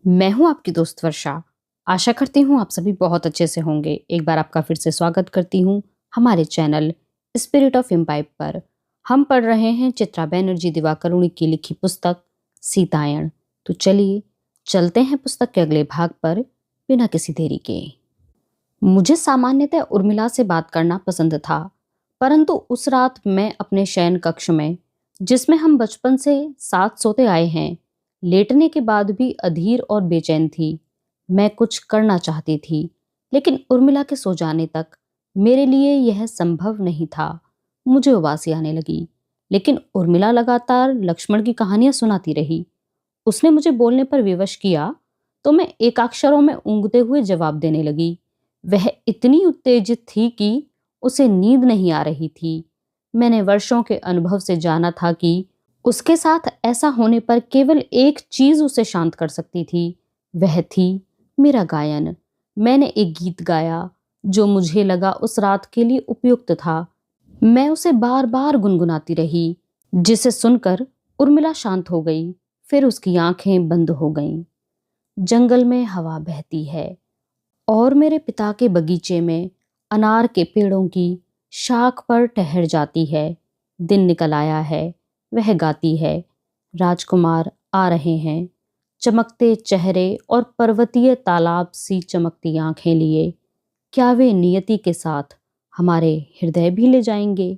मैं हूँ आपकी दोस्त वर्षा। आशा करती हूँ आप सभी बहुत अच्छे से होंगे। एक बार आपका फिर से स्वागत करती हूँ हमारे चैनल स्पिरिट ऑफ इम्पाइप पर। हम पढ़ रहे हैं चित्रा बैनर्जी दिवाकरुणी की लिखी पुस्तक सीतायन। तो चलिए चलते हैं पुस्तक के अगले भाग पर बिना किसी देरी के। मुझे सामान्यतः उर्मिला से बात करना पसंद था, परंतु उस रात मैं अपने शयन कक्ष में, जिसमें हम बचपन से साथ सोते आए हैं, लेटने के बाद भी अधीर और बेचैन थी। मैं कुछ करना चाहती थी, लेकिन उर्मिला के सो जाने तक मेरे लिए यह संभव नहीं था। मुझे उबासी आने लगी, लेकिन उर्मिला लगातार लक्ष्मण की कहानियां सुनाती रही। उसने मुझे बोलने पर विवश किया तो मैं एकाक्षरों में ऊँघते हुए जवाब देने लगी। वह इतनी उत्तेजित थी कि उसे नींद नहीं आ रही थी। मैंने वर्षों के अनुभव से जाना था कि उसके साथ ऐसा होने पर केवल एक चीज उसे शांत कर सकती थी, वह थी मेरा गायन। मैंने एक गीत गाया जो मुझे लगा उस रात के लिए उपयुक्त था। मैं उसे बार बार गुनगुनाती रही, जिसे सुनकर उर्मिला शांत हो गई। फिर उसकी आंखें बंद हो गईं। जंगल में हवा बहती है और मेरे पिता के बगीचे में अनार के पेड़ों की शाख पर ठहर जाती है। दिन निकल आया है, वह गाती है। राजकुमार आ रहे हैं, चमकते चेहरे और पर्वतीय तालाब सी चमकती आंखें लिए। क्या वे नियति के साथ हमारे हृदय भी ले जाएंगे?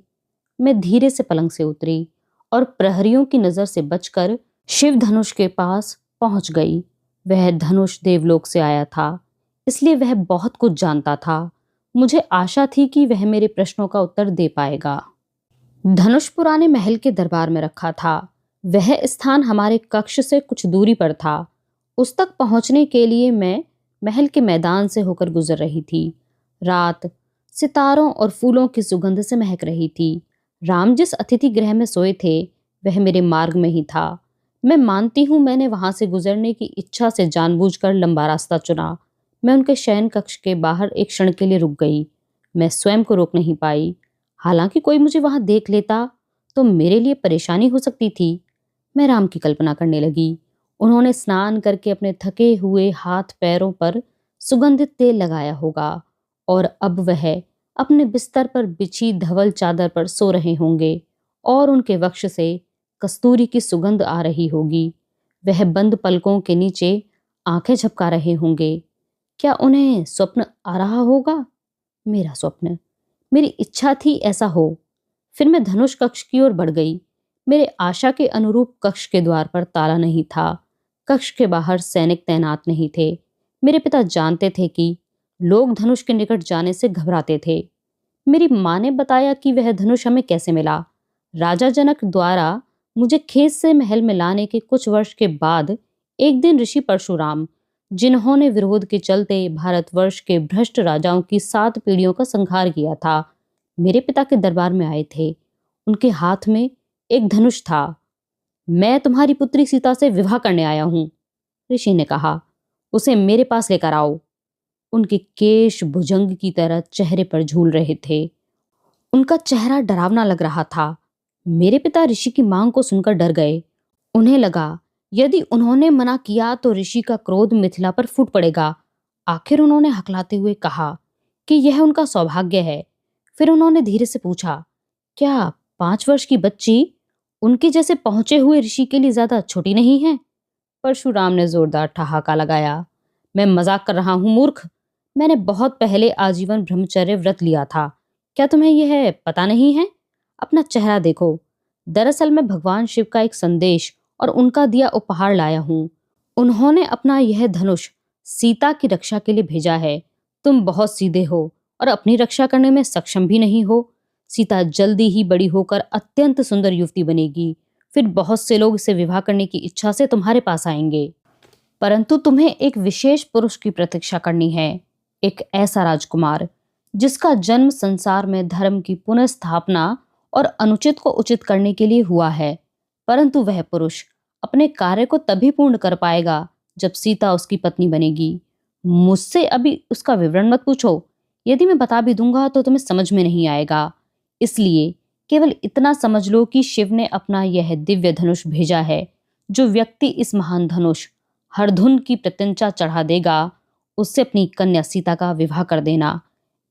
मैं धीरे से पलंग से उतरी और प्रहरियों की नजर से बचकर शिव धनुष के पास पहुंच गई। वह धनुष देवलोक से आया था, इसलिए वह बहुत कुछ जानता था। मुझे आशा थी कि वह मेरे प्रश्नों का उत्तर दे पाएगा। धनुष पुराने महल के दरबार में रखा था। वह स्थान हमारे कक्ष से कुछ दूरी पर था। उस तक पहुंचने के लिए मैं महल के मैदान से होकर गुजर रही थी। रात सितारों और फूलों की सुगंध से महक रही थी। राम जिस अतिथि गृह में सोए थे, वह मेरे मार्ग में ही था। मैं मानती हूँ मैंने वहां से गुजरने की इच्छा से जानबूझकर लंबा रास्ता चुना। मैं उनके शयन कक्ष के बाहर एक क्षण के लिए रुक गई। मैं स्वयं को रोक नहीं पाई। हालांकि कोई मुझे वहां देख लेता तो मेरे लिए परेशानी हो सकती थी। मैं राम की कल्पना करने लगी। उन्होंने स्नान करके अपने थके हुए हाथ पैरों पर सुगंधित तेल लगाया होगा और अब वह अपने बिस्तर पर बिछी धवल चादर पर सो रहे होंगे और उनके वक्ष से कस्तूरी की सुगंध आ रही होगी। वह बंद पलकों के नीचे आंखें झपका रहे होंगे। क्या उन्हें स्वप्न आ रहा होगा? मेरा स्वप्न, मेरी इच्छा थी ऐसा हो। फिर मैं धनुष कक्ष की ओर बढ़ गई। मेरे आशा के अनुरूप कक्ष के द्वार पर ताला नहीं था। कक्ष के बाहर सैनिक तैनात नहीं थे। मेरे पिता जानते थे कि लोग धनुष के निकट जाने से घबराते थे। मेरी माँ ने बताया कि वह धनुष हमें कैसे मिला। राजा जनक द्वारा मुझे खेत से महल में लाने के कुछ वर्ष के बाद एक दिन ऋषि परशुराम, जिन्होंने विरोध के चलते भारतवर्ष के भ्रष्ट राजाओं की 7 पीढ़ियों का संहार किया था, मेरे पिता के दरबार में आए थे। उनके हाथ में एक धनुष था। मैं तुम्हारी पुत्री सीता से विवाह करने आया हूं, ऋषि ने कहा। उसे मेरे पास लेकर आओ। उनके केश भुजंग की तरह चेहरे पर झूल रहे थे। उनका चेहरा डरावना लग रहा था। मेरे पिता ऋषि की मांग को सुनकर डर गए। उन्हें लगा यदि उन्होंने मना किया तो ऋषि का क्रोध मिथिला पर फूट पड़ेगा। आखिर उन्होंने हकलाते हुए कहा कि यह उनका सौभाग्य है। फिर उन्होंने धीरे से पूछा, क्या 5 वर्ष की बच्ची उनके जैसे पहुंचे हुए ऋषि के लिए ज्यादा छोटी नहीं है? परशुराम ने जोरदार ठहाका लगाया। मैं मजाक कर रहा हूं मूर्ख। मैंने बहुत पहले आजीवन ब्रह्मचर्य व्रत लिया था। क्या तुम्हें यह पता नहीं है? अपना चेहरा देखो। दरअसल मैं भगवान शिव का एक संदेश और उनका दिया उपहार लाया हूं। उन्होंने अपना यह धनुष सीता की रक्षा के लिए भेजा है। तुम बहुत सीधे हो और अपनी रक्षा करने में सक्षम भी नहीं हो। सीता जल्दी ही बड़ी होकर अत्यंत सुंदर युवती बनेगी। फिर बहुत से लोग इसे विवाह करने की इच्छा से तुम्हारे पास आएंगे, परंतु तुम्हें एक विशेष पुरुष की प्रतीक्षा करनी है। एक ऐसा राजकुमार जिसका जन्म संसार में धर्म की पुनर्स्थापना और अनुचित को उचित करने के लिए हुआ है। परंतु वह पुरुष अपने कार्य को तभी पूर्ण कर पाएगा जब सीता उसकी पत्नी बनेगी। मुझसे अभी उसका विवरण मत पूछो। यदि मैं बता भी दूंगा तो तुम्हें समझ में नहीं आएगा। इसलिए केवल इतना समझ लो कि शिव ने अपना यह दिव्य धनुष भेजा है। जो व्यक्ति इस महान धनुष हरधुन की प्रत्यंचा चढ़ा देगा, उससे अपनी कन्या सीता का विवाह कर देना।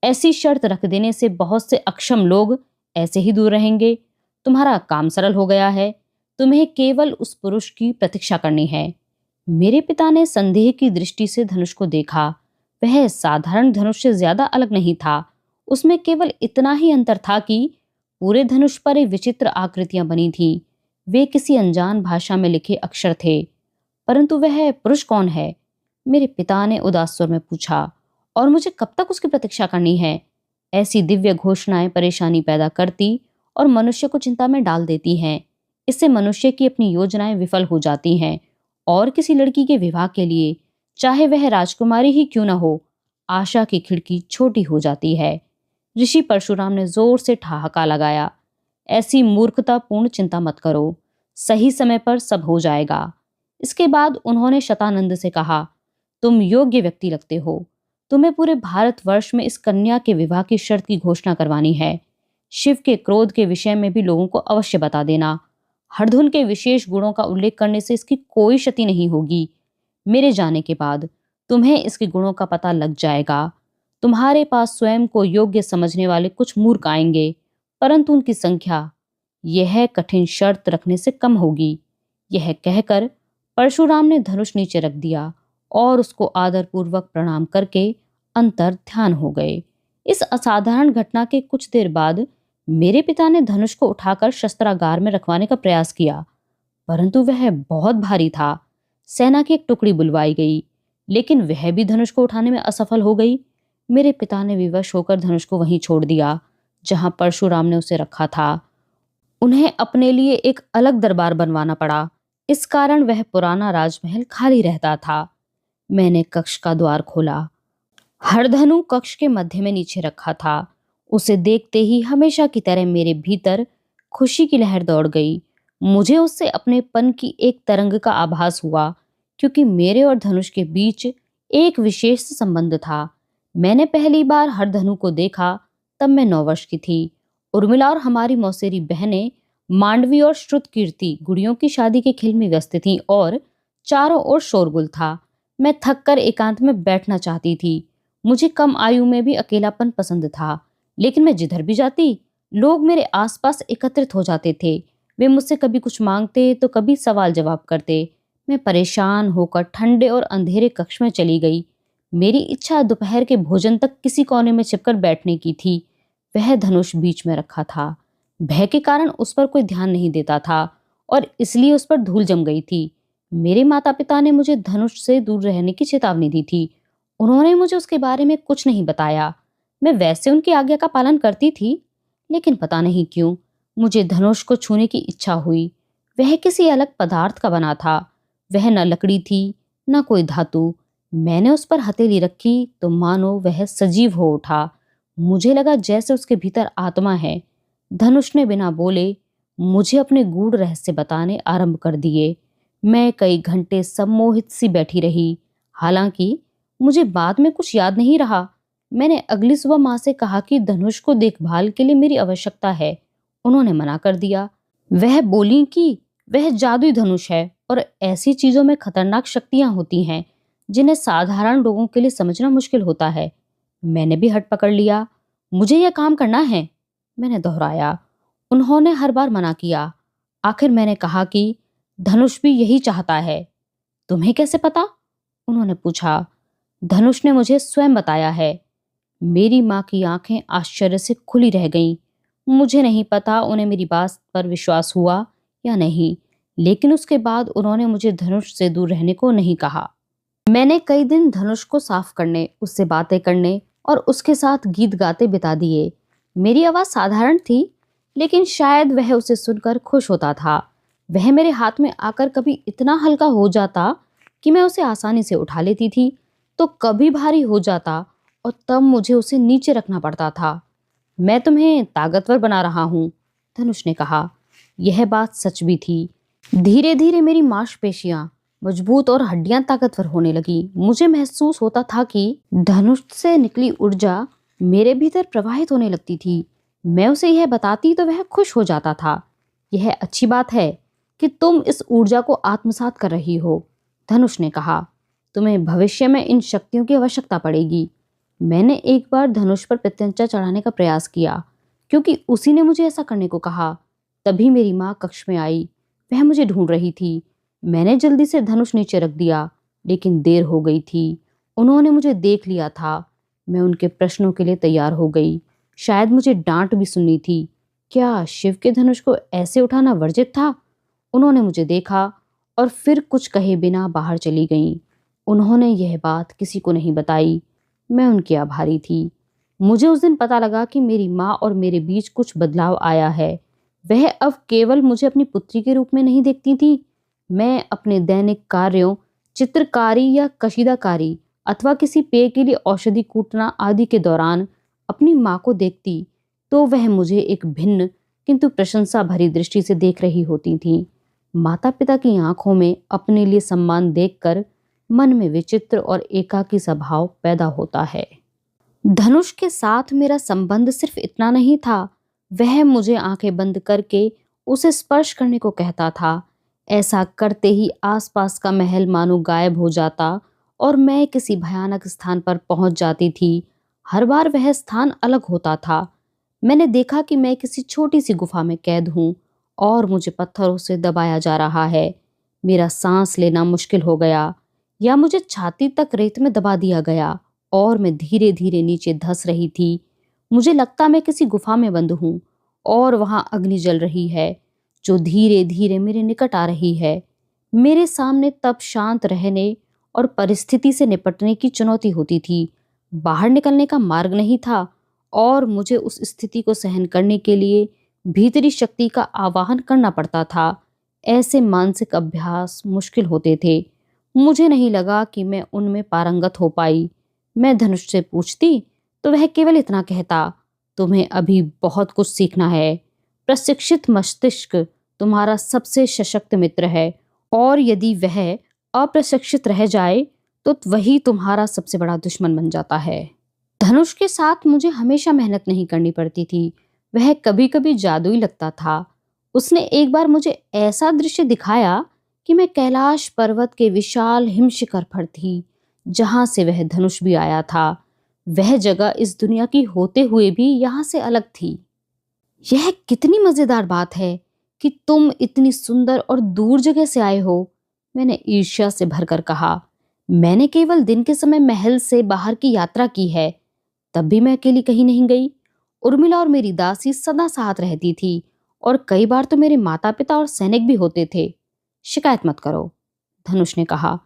ऐसी शर्त रख देने से बहुत से अक्षम लोग ऐसे ही दूर रहेंगे। तुम्हारा काम सरल हो गया है, तुम्हें केवल उस पुरुष की प्रतीक्षा करनी है। मेरे पिता ने संदेह की दृष्टि से धनुष को देखा। वह साधारण धनुष से ज्यादा अलग नहीं था। उसमें केवल इतना ही अंतर था कि पूरे धनुष पर एक विचित्र आकृतियां बनी थीं। वे किसी अनजान भाषा में लिखे अक्षर थे। परंतु वह पुरुष कौन है? मेरे पिता ने उदास स्वर में पूछा। और मुझे कब तक उसकी प्रतीक्षा करनी है? ऐसी दिव्य घोषणाएं परेशानी पैदा करती और मनुष्य को चिंता में डाल देती हैं। इससे मनुष्य की अपनी योजनाएं विफल हो जाती हैं और किसी लड़की के विवाह के लिए, चाहे वह राजकुमारी ही क्यों न हो, आशा की खिड़की छोटी हो जाती है। ऋषि परशुराम ने जोर से ठहाका लगाया। ऐसी मूर्खतापूर्ण चिंता मत करो, सही समय पर सब हो जाएगा। इसके बाद उन्होंने शतानंद से कहा, तुम योग्य व्यक्ति लगते हो। तुम्हें पूरे भारतवर्ष में इस कन्या के विवाह की शर्त की घोषणा करवानी है। शिव के क्रोध के विषय में भी लोगों को अवश्य बता देना। हरधुन के विशेष गुणों का उल्लेख करने से इसकी कोई क्षति नहीं होगी। मेरे जाने के बाद तुम्हें इसके गुणों का पता लग जाएगा। तुम्हारे पास स्वयं को योग्य समझने वाले कुछ मूर्ख आएंगे, परंतु उनकी संख्या यह कठिन शर्त रखने से कम होगी। यह कहकर परशुराम ने धनुष नीचे रख दिया और उसको आदरपूर्वक प्रणाम करके अंतर ध्यान हो गए। इस असाधारण घटना के कुछ देर बाद मेरे पिता ने धनुष को उठाकर शस्त्रागार में रखवाने का प्रयास किया, परंतु वह बहुत भारी था। सेना की एक टुकड़ी बुलवाई गई, लेकिन वह भी धनुष को उठाने में असफल हो गई। मेरे पिता ने विवश होकर धनुष को वहीं छोड़ दिया जहां परशुराम ने उसे रखा था। उन्हें अपने लिए एक अलग दरबार बनवाना पड़ा। इस कारण वह पुराना राजमहल खाली रहता था। मैंने कक्ष का द्वार खोला। हरधनु कक्ष के मध्य में नीचे रखा था। उसे देखते ही हमेशा की तरह मेरे भीतर खुशी की लहर दौड़ गई। मुझे उससे अपनेपन की एक तरंग का आभास हुआ, क्योंकि मेरे और धनुष के बीच एक विशेष संबंध था। मैंने पहली बार हरधनु को देखा तब मैं 9 वर्ष की थी। उर्मिला और हमारी मौसेरी बहनें मांडवी और श्रुतकीर्ति गुड़ियों की शादी के खेल में व्यस्त थीं और चारों ओर शोरगुल था। मैं थककर एकांत में बैठना चाहती थी। मुझे कम आयु में भी अकेलापन पसंद था, लेकिन मैं जिधर भी जाती लोग मेरे आसपास एकत्रित हो जाते थे। वे मुझसे कभी कुछ मांगते तो कभी सवाल जवाब करते। मैं परेशान होकर ठंडे और अंधेरे कक्ष में चली गई। मेरी इच्छा दोपहर के भोजन तक किसी कोने में छिपकर बैठने की थी। वह धनुष बीच में रखा था। भय के कारण उस पर कोई ध्यान नहीं देता था और इसलिए उस पर धूल जम गई थी। मेरे माता पिता ने मुझे धनुष से दूर रहने की चेतावनी दी थी। उन्होंने मुझे उसके बारे में कुछ नहीं बताया। मैं वैसे उनकी आज्ञा का पालन करती थी, लेकिन पता नहीं क्यों मुझे धनुष को छूने की इच्छा हुई। वह किसी अलग पदार्थ का बना था। वह न लकड़ी थी न कोई धातु। मैंने उस पर हथेली रखी तो मानो वह सजीव हो उठा। मुझे लगा जैसे उसके भीतर आत्मा है। धनुष ने बिना बोले मुझे अपने गूढ़ रहस्य बताने आरंभ कर दिए। मैं कई घंटे सम्मोहित सी बैठी रही। हालांकि मुझे बाद में कुछ याद नहीं रहा। मैंने अगली सुबह माँ से कहा कि धनुष को देखभाल के लिए मेरी आवश्यकता है। उन्होंने मना कर दिया। वह बोली कि वह जादुई धनुष है और ऐसी चीजों में खतरनाक शक्तियां होती हैं जिन्हें साधारण लोगों के लिए समझना मुश्किल होता है। मैंने भी हट पकड़ लिया। मुझे यह काम करना है, मैंने दोहराया। उन्होंने हर बार मना किया। आखिर मैंने कहा कि धनुष भी यही चाहता है। तुम्हें कैसे पता? उन्होंने पूछा। धनुष ने मुझे स्वयं बताया है। मेरी माँ की आंखें आश्चर्य से खुली रह गईं। मुझे नहीं पता उन्हें मेरी बात पर विश्वास हुआ या नहीं, लेकिन उसके बाद उन्होंने मुझे धनुष से दूर रहने को नहीं कहा। मैंने कई दिन धनुष को साफ करने, उससे बातें करने और उसके साथ गीत गाते बिता दिए। मेरी आवाज साधारण थी, लेकिन शायद वह उसे सुनकर खुश होता था। वह मेरे हाथ में आकर कभी इतना हल्का हो जाता कि मैं उसे आसानी से उठा लेती थी, तो कभी भारी हो जाता और तब मुझे उसे नीचे रखना पड़ता था। मैं तुम्हें ताकतवर बना रहा हूँ, धनुष ने कहा। यह बात सच भी थी। धीरे धीरे मेरी मांसपेशियां मजबूत और हड्डियां ताकतवर होने लगी। मुझे महसूस होता था कि धनुष से निकली ऊर्जा मेरे भीतर प्रवाहित होने लगती थी। मैं उसे यह बताती तो वह खुश हो जाता था। यह अच्छी बात है कि तुम इस ऊर्जा को आत्मसात कर रही हो। धनुष ने कहा, तुम्हें भविष्य में इन शक्तियों की आवश्यकता पड़ेगी। मैंने एक बार धनुष पर प्रत्यंचा चढ़ाने का प्रयास किया, क्योंकि उसी ने मुझे ऐसा करने को कहा। तभी मेरी माँ कक्ष में आई। वह मुझे ढूंढ रही थी। मैंने जल्दी से धनुष नीचे रख दिया, लेकिन देर हो गई थी। उन्होंने मुझे देख लिया था। मैं उनके प्रश्नों के लिए तैयार हो गई। शायद मुझे डांट भी सुननी थी। क्या शिव के धनुष को ऐसे उठाना वर्जित था? उन्होंने मुझे देखा और फिर कुछ कहे बिना बाहर चली गईं। उन्होंने यह बात किसी को नहीं बताई। मैं उनकी आभारी थी। मुझे उस दिन पता लगा कि मेरी माँ और मेरे बीच कुछ बदलाव आया है। वह अब केवल मुझे अपनी पुत्री के रूप में नहीं देखती थी। मैं अपने दैनिक कार्यों, चित्रकारी या कशीदाकारी अथवा किसी पेय के लिए औषधि कूटना आदि के दौरान अपनी माँ को देखती तो वह मुझे एक भिन्न किंतु प्रशंसा भरी दृष्टि से देख रही होती थी। माता पिता की आंखों में अपने लिए सम्मान देखकर मन में विचित्र और एकाकी स्वभाव पैदा होता है। धनुष के साथ मेरा संबंध सिर्फ इतना नहीं था। वह मुझे आंखें बंद करके उसे स्पर्श करने को कहता था। ऐसा करते ही आसपास का महल मानो गायब हो जाता और मैं किसी भयानक स्थान पर पहुंच जाती थी। हर बार वह स्थान अलग होता था। मैंने देखा कि मैं किसी छोटी सी गुफा में कैद हूं और मुझे पत्थरों से दबाया जा रहा है। मेरा सांस लेना मुश्किल हो गया, या मुझे छाती तक रेत में दबा दिया गया और मैं धीरे धीरे नीचे धंस रही थी। मुझे लगता मैं किसी गुफा में बंद हूं और वहां अग्नि जल रही है जो धीरे धीरे मेरे निकट आ रही है। मेरे सामने तब शांत रहने और परिस्थिति से निपटने की चुनौती होती थी। बाहर निकलने का मार्ग नहीं था और मुझे उस स्थिति को सहन करने के लिए भीतरी शक्ति का आवाहन करना पड़ता था। ऐसे मानसिक अभ्यास मुश्किल होते थे। मुझे नहीं लगा कि मैं उनमें पारंगत हो पाई। मैं धनुष से पूछती तो वह केवल इतना कहता, तुम्हें अभी बहुत कुछ सीखना है। प्रशिक्षित मस्तिष्क तुम्हारा सबसे सशक्त मित्र है और यदि वह अप्रशिक्षित रह जाए तो वही तुम्हारा सबसे बड़ा दुश्मन बन जाता है। धनुष के साथ मुझे हमेशा मेहनत नहीं करनी पड़ती थी। वह कभी कभी जादुई लगता था। उसने एक बार मुझे ऐसा दृश्य दिखाया कि मैं कैलाश पर्वत के विशाल हिम शिखर पर थी, जहां से वह धनुष भी आया था। वह जगह इस दुनिया की होते हुए भी यहाँ से अलग थी। यह कितनी मजेदार बात है कि तुम इतनी सुंदर और दूर जगह से आए हो, मैंने ईर्ष्या से भरकर कहा। मैंने केवल दिन के समय महल से बाहर की यात्रा की है, तब भी मैं अकेली कहीं नहीं गई। उर्मिला और मेरी दासी सदा साथ रहती थी और कई बार तो मेरे माता पिता और सैनिक भी होते थे। शिकायत मत करो, धनुष ने कहा।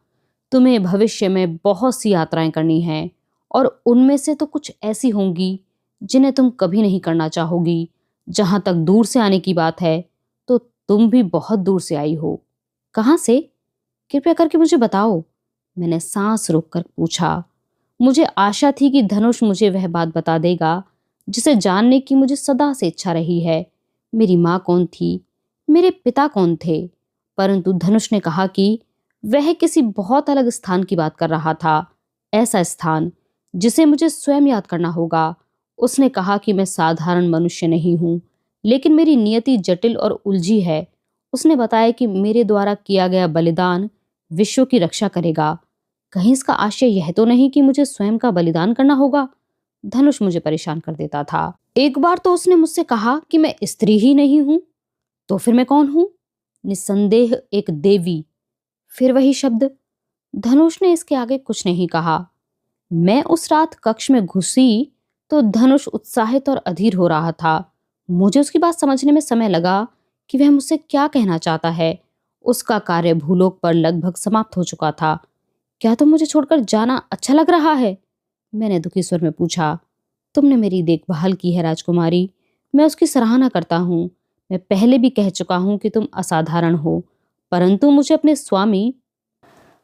तुम्हें भविष्य में बहुत सी यात्राएं करनी हैं और उनमें से तो कुछ ऐसी होंगी जिन्हें तुम कभी नहीं करना चाहोगी। जहां तक दूर से आने की बात है तो तुम भी बहुत दूर से आई हो। कहाँ से? कृपया करके मुझे बताओ, मैंने सांस रोककर पूछा। मुझे आशा थी कि धनुष मुझे वह बात बता देगा जिसे जानने की मुझे सदा से इच्छा रही है। मेरी माँ कौन थी, मेरे पिता कौन थे? परंतु धनुष ने कहा कि वह किसी बहुत अलग स्थान की बात कर रहा था, ऐसा स्थान जिसे मुझे स्वयं याद करना होगा। उसने कहा कि मैं साधारण मनुष्य नहीं हूँ, लेकिन मेरी नियति जटिल और उलझी है। उसने बताया कि मेरे द्वारा किया गया बलिदान विश्व की रक्षा करेगा। कहीं इसका आशय यह तो नहीं कि मुझे स्वयं का बलिदान करना होगा? धनुष मुझे परेशान कर देता था। एक बार तो उसने मुझसे कहा कि मैं स्त्री ही नहीं हूं, तो फिर मैं कौन हूं? निस्संदेह एक देवी। फिर वही शब्द। धनुष ने इसके आगे कुछ नहीं कहा। मैं उस रात कक्ष में घुसी तो धनुष उत्साहित और अधीर हो रहा था। मुझे उसकी बात समझने में समय लगा कि वह मुझसे क्या कहना चाहता है। उसका कार्य भूलोक पर लगभग समाप्त हो चुका था। क्या तुम मुझे छोड़कर जाना अच्छा लग रहा है? मैंने दुखी स्वर में पूछा। तुमने मेरी देखभाल की है राजकुमारी, मैं उसकी सराहना करता हूँ। मैं पहले भी कह चुका हूँ कि तुम असाधारण हो, परंतु मुझे अपने स्वामी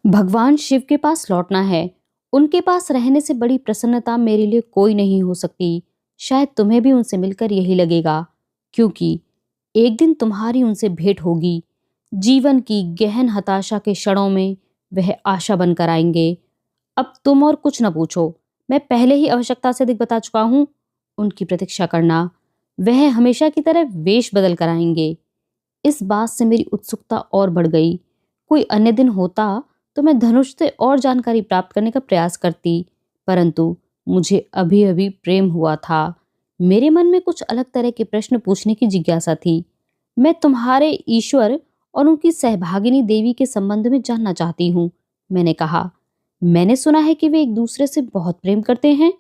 भगवान शिव के पास लौटना है। उनके पास रहने से बड़ी प्रसन्नता मेरे लिए कोई नहीं हो सकती। शायद तुम्हें भी उनसे मिलकर यही लगेगा, क्योंकि एक दिन तुम्हारी उनसे भेंट होगी। जीवन की गहन हताशा के क्षणों में वह आशा बनकर आएंगे। अब तुम और कुछ न पूछो, मैं पहले ही आवश्यकता से अधिक बता चुका हूँ। उनकी प्रतीक्षा करना। वह हमेशा की तरह वेश बदल कर आएंगे। इस बात से मेरी उत्सुकता और बढ़ गई। कोई अन्य दिन होता तो मैं धनुष से और जानकारी प्राप्त करने का प्रयास करती, परंतु मुझे अभी अभी प्रेम हुआ था। मेरे मन में कुछ अलग तरह के प्रश्न पूछने की जिज्ञासा थी। मैं तुम्हारे ईश्वर और उनकी सहभागिनी देवी के संबंध में जानना चाहती हूँ, मैंने कहा। मैंने सुना है कि वे एक दूसरे से बहुत प्रेम करते हैं।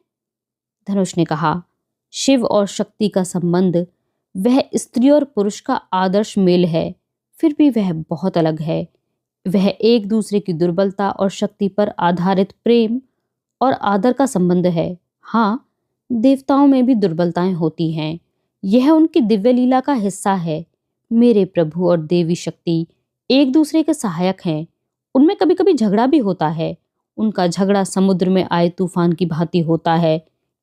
धनुष ने कहा, शिव और शक्ति का संबंध वह स्त्री और पुरुष का आदर्श मेल है, फिर भी वह बहुत अलग है। वह एक दूसरे की दुर्बलता और शक्ति पर आधारित प्रेम और आदर का संबंध है। हाँ, देवताओं में भी दुर्बलताएं होती हैं। यह उनकी दिव्य लीला का हिस्सा है। मेरे प्रभु और देवी शक्ति एक दूसरे के सहायक हैं। उनमें कभी कभी झगड़ा भी होता है। उनका झगड़ा समुद्र में आए तूफान की भांति होता है,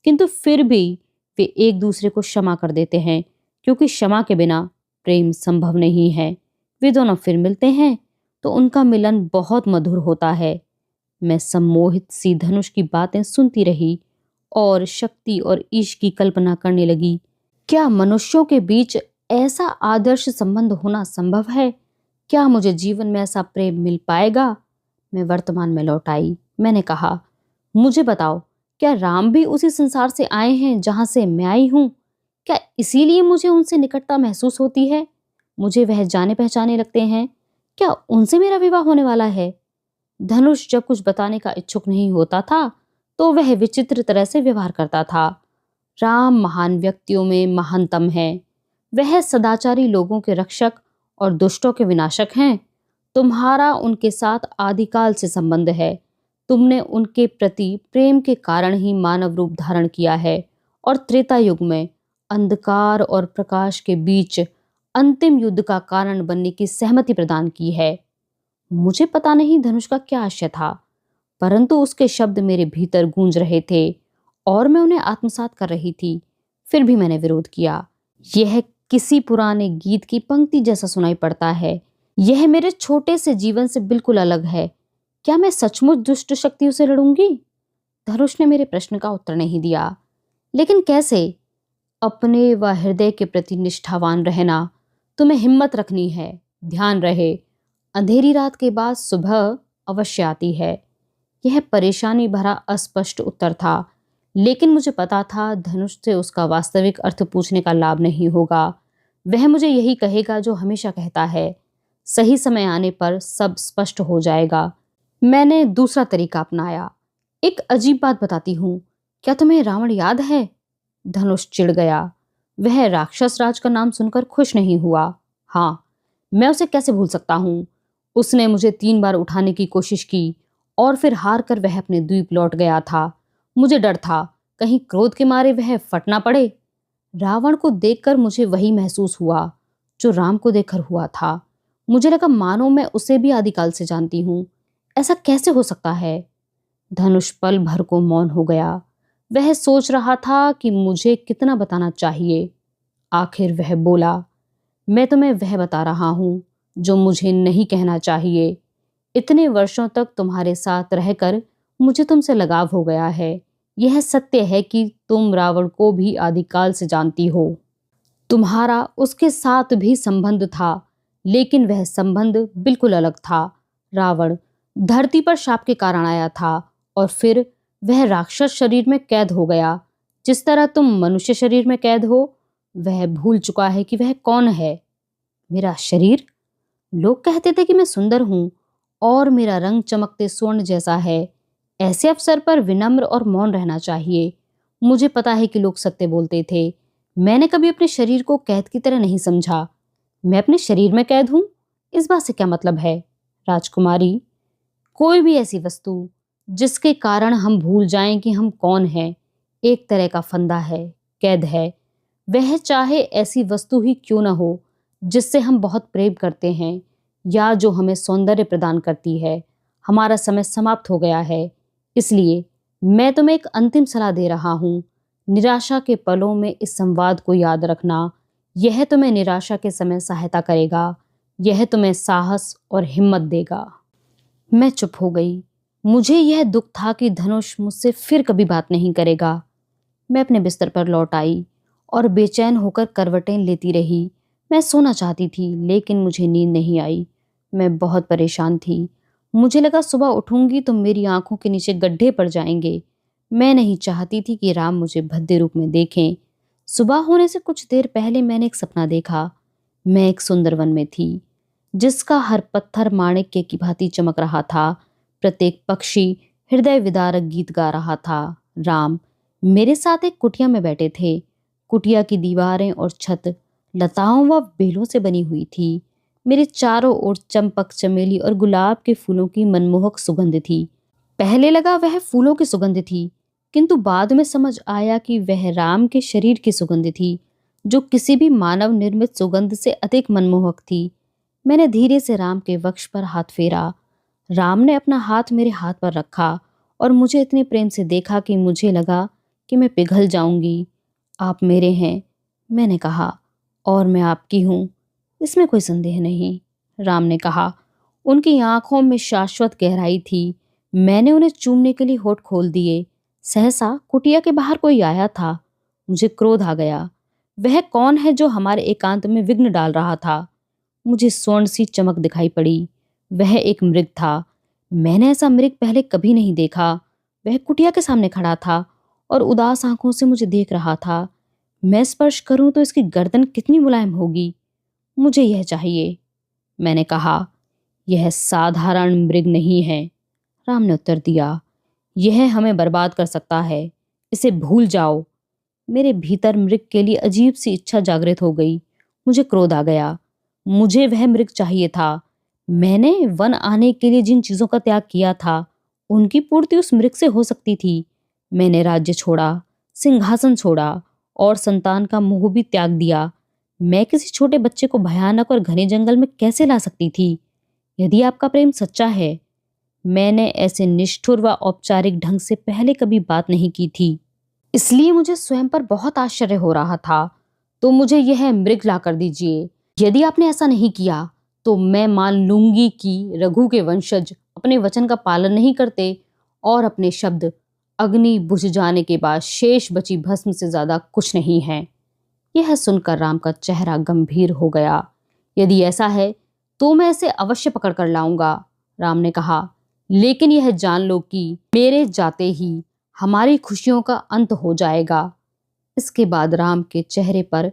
किंतु फिर भी वे एक दूसरे को क्षमा कर देते हैं, क्योंकि क्षमा के बिना प्रेम संभव नहीं है। वे दोनों फिर मिलते हैं तो उनका मिलन बहुत मधुर होता है। मैं सम्मोहित सी धनुष की बातें सुनती रही और शक्ति और ईश की कल्पना करने लगी। क्या मनुष्यों के बीच ऐसा आदर्श संबंध होना संभव है? क्या मुझे जीवन में ऐसा प्रेम मिल पाएगा? मैं वर्तमान में लौट आई। मैंने कहा, मुझे बताओ, क्या राम भी उसी संसार से आए हैं जहां से मैं आई हूं? क्या इसीलिए मुझे उनसे निकटता महसूस होती है? मुझे वह जाने पहचाने लगते हैं। क्या उनसे मेरा विवाह होने वाला है? धनुष जब कुछ बताने का इच्छुक नहीं होता था तो वह विचित्र तरह से व्यवहार करता था। राम महान व्यक्तियों में महानतम है। वह सदाचारी लोगों के रक्षक और दुष्टों के विनाशक हैं। तुम्हारा उनके साथ आदिकाल से संबंध है। तुमने उनके प्रति प्रेम के कारण ही मानव रूप धारण किया है और त्रेता युग में अंधकार और प्रकाश के बीच अंतिम युद्ध का कारण बनने की सहमति प्रदान की है। मुझे पता नहीं धनुष का क्या आशय था, परंतु उसके शब्द मेरे भीतर गूंज रहे थे और मैं उन्हें आत्मसात कर रही थी। फिर भी मैंने विरोध किया। यह किसी पुराने गीत की पंक्ति जैसा सुनाई पड़ता है। यह मेरे छोटे से जीवन से बिल्कुल अलग है। क्या मैं सचमुच दुष्ट शक्तियों से लड़ूंगी? धनुष ने मेरे प्रश्न का उत्तर नहीं दिया। लेकिन कैसे? अपने व हृदय के प्रति निष्ठावान रहना। तुम्हें हिम्मत रखनी है। ध्यान रहे, अंधेरी रात के बाद सुबह अवश्य आती है। यह परेशानी भरा अस्पष्ट उत्तर था, लेकिन मुझे पता था धनुष से उसका वास्तविक अर्थ पूछने का लाभ नहीं होगा। वह मुझे यही कहेगा जो हमेशा कहता है, सही समय आने पर सब स्पष्ट हो जाएगा। मैंने दूसरा तरीका अपनाया। एक अजीब बात बताती हूँ, क्या तुम्हें रावण याद है? धनुष चिढ़ गया। वह राक्षस राज का नाम सुनकर खुश नहीं हुआ। हाँ, मैं उसे कैसे भूल सकता हूँ। उसने मुझे 3 बार उठाने की कोशिश की और फिर हार कर वह अपने द्वीप लौट गया था। मुझे डर था कहीं क्रोध के मारे वह फट ना पड़े। रावण को देखकर मुझे वही महसूस हुआ जो राम को देखकर हुआ था। मुझे लगा मानो मैं उसे भी आदिकाल से जानती हूँ। ऐसा कैसे हो सकता है? धनुष पल भर को मौन हो गया। वह सोच रहा था कि मुझे कितना बताना चाहिए। आखिर वह बोला, मैं तुम्हें वह बता रहा हूँ जो मुझे नहीं कहना चाहिए। इतने वर्षों तक तुम्हारे साथ रहकर मुझे तुमसे लगाव हो गया है। यह सत्य है कि तुम रावण को भी आदिकाल से जानती हो। तुम्हारा उसके साथ भी संबंध था, लेकिन वह संबंध बिल्कुल अलग था। रावण धरती पर शाप के कारण आया था और फिर वह राक्षस शरीर में कैद हो गया। जिस तरह तुम मनुष्य शरीर में कैद हो, वह भूल चुका है कि वह कौन है। मेरा शरीर? लोग कहते थे कि मैं सुंदर हूं और मेरा रंग चमकते स्वर्ण जैसा है। ऐसे अवसर पर विनम्र और मौन रहना चाहिए। मुझे पता है कि लोग सत्य बोलते थे। मैंने कभी अपने शरीर को कैद की तरह नहीं समझा। मैं अपने शरीर में कैद हूं, इस बात से क्या मतलब है? राजकुमारी, कोई भी ऐसी वस्तु जिसके कारण हम भूल जाएं कि हम कौन हैं, एक तरह का फंदा है, कैद है। वह चाहे ऐसी वस्तु ही क्यों न हो जिससे हम बहुत प्रेम करते हैं या जो हमें सौंदर्य प्रदान करती है। हमारा समय समाप्त हो गया है, इसलिए मैं तुम्हें एक अंतिम सलाह दे रहा हूँ। निराशा के पलों में इस संवाद को याद रखना। यह तुम्हें निराशा के समय सहायता करेगा। यह तुम्हें साहस और हिम्मत देगा। मैं चुप हो गई। मुझे यह दुख था कि धनुष मुझसे फिर कभी बात नहीं करेगा। मैं अपने बिस्तर पर लौट आई और बेचैन होकर करवटें लेती रही। मैं सोना चाहती थी, लेकिन मुझे नींद नहीं आई। मैं बहुत परेशान थी। मुझे लगा सुबह उठूंगी तो मेरी आंखों के नीचे गड्ढे पड़ जाएंगे। मैं नहीं चाहती थी कि राम मुझे भद्दे रूप में देखें। सुबह होने से कुछ देर पहले मैंने एक सपना देखा। मैं एक सुंदर वन में थी, जिसका हर पत्थर माणिक्य की भांति चमक रहा था। प्रत्येक पक्षी हृदय विदारक गीत गा रहा था। राम मेरे साथ एक कुटिया में बैठे थे। कुटिया की दीवारें और छत लताओं व बेलों से बनी हुई थी। मेरे चारों ओर चंपक, चमेली और गुलाब के फूलों की मनमोहक सुगंध थी। पहले लगा वह फूलों की सुगंध थी, किंतु बाद में समझ आया कि वह राम के शरीर की सुगंध थी, जो किसी भी मानव निर्मित सुगंध से अधिक मनमोहक थी। मैंने धीरे से राम के वक्ष पर हाथ फेरा। राम ने अपना हाथ मेरे हाथ पर रखा और मुझे इतने प्रेम से देखा कि मुझे लगा कि मैं पिघल जाऊंगी। आप मेरे हैं, मैंने कहा, और मैं आपकी हूं, इसमें कोई संदेह नहीं, राम ने कहा। उनकी आंखों में शाश्वत गहराई थी। मैंने उन्हें चूमने के लिए होठ खोल दिए। सहसा कुटिया के बाहर कोई आया था। मुझे क्रोध आ गया। वह कौन है जो हमारे एकांत में विघ्न डाल रहा था? मुझे स्वर्ण सी चमक दिखाई पड़ी। वह एक मृग था। मैंने ऐसा मृग पहले कभी नहीं देखा। वह कुटिया के सामने खड़ा था और उदास आंखों से मुझे देख रहा था। मैं स्पर्श करूं तो इसकी गर्दन कितनी मुलायम होगी। मुझे यह चाहिए, मैंने कहा। यह साधारण मृग नहीं है, राम ने उत्तर दिया। यह हमें बर्बाद कर सकता है। इसे भूल जाओ। मेरे भीतर मृग के लिए अजीब सी इच्छा जागृत हो गई। मुझे क्रोध आ गया। मुझे वह मृग चाहिए था। मैंने वन आने के लिए जिन चीजों का त्याग किया था, उनकी पूर्ति उस मृग से हो सकती थी। मैंने राज्य छोड़ा, सिंहासन छोड़ा और संतान का मोह भी त्याग दिया। मैं किसी छोटे बच्चे को भयानक और घने जंगल में कैसे ला सकती थी? यदि आपका प्रेम सच्चा है, मैंने ऐसे निष्ठुर व औपचारिक ढंग से पहले कभी बात नहीं की थी, इसलिए मुझे स्वयं पर बहुत आश्चर्य हो रहा था। तो मुझे यह मृग ला कर दीजिए। यदि आपने ऐसा नहीं किया तो मैं मान लूंगी कि रघु के वंशज अपने वचन का पालन नहीं करते और अपने शब्द अग्नि बुझ जाने के बाद शेष बची भस्म से ज्यादा कुछ नहीं है। यह सुनकर राम का चेहरा गंभीर हो गया। यदि ऐसा है तो मैं इसे अवश्य पकड़ कर लाऊंगा, राम ने कहा। लेकिन यह जान लो कि मेरे जाते ही हमारी खुशियों का अंत हो जाएगा। इसके बाद राम के चेहरे पर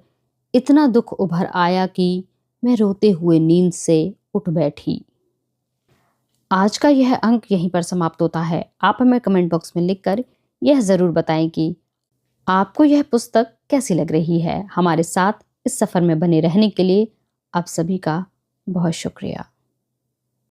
इतना दुख उभर आया कि मैं रोते हुए नींद से उठ बैठी। आज का यह अंक यहीं पर समाप्त होता है। आप हमें कमेंट बॉक्स में लिखकर यह ज़रूर बताएं कि आपको यह पुस्तक कैसी लग रही है। हमारे साथ इस सफ़र में बने रहने के लिए आप सभी का बहुत शुक्रिया।